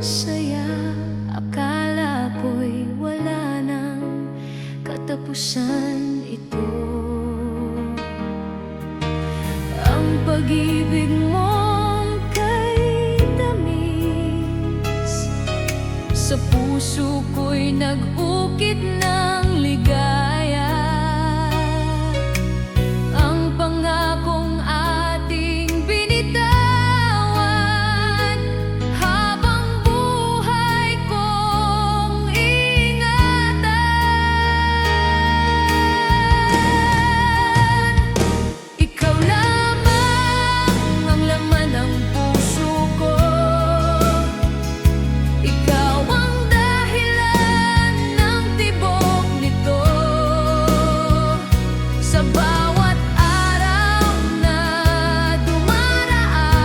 saya, akala ko'y wala nang katapusan ito. Ang pag-ibig mong kay tamis sa puso ko'y nag-ukit ng ligaya. Ang pangakong ating binitawan, habang buhay kong ingatan. Ikaw lamang ang laman ng puso ko, ikaw ang dahilan ng tibok nito. Sa bawat araw na dumaraan,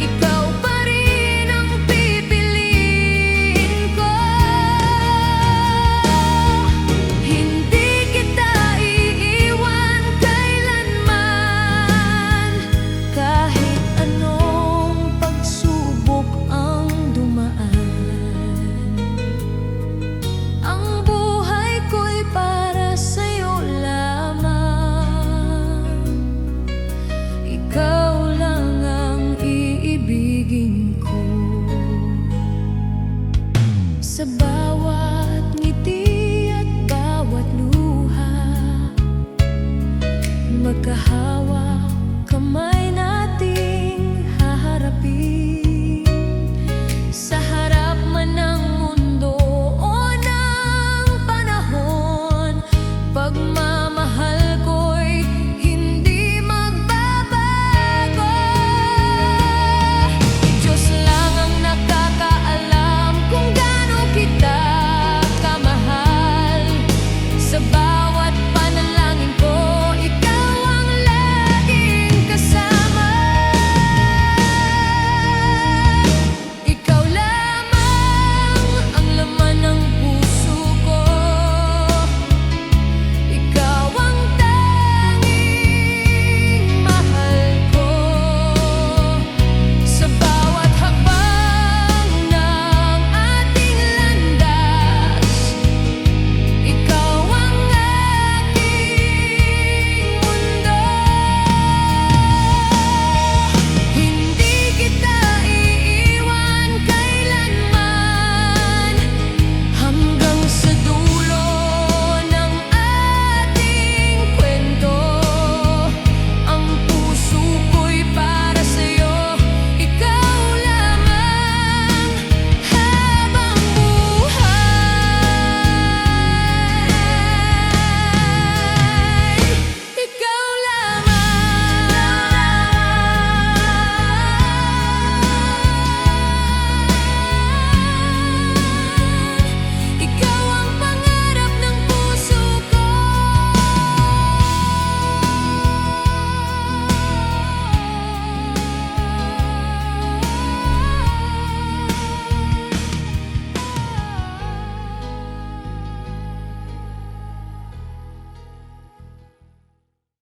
ikaw pa rin ang pipiliin ko. Hindi kita iiwan kailanman, kahit anong pagsubok ang dumaan. Ang buhay ko'y para sa'yo lamang, ikaw lang ang iibigin ko. Sa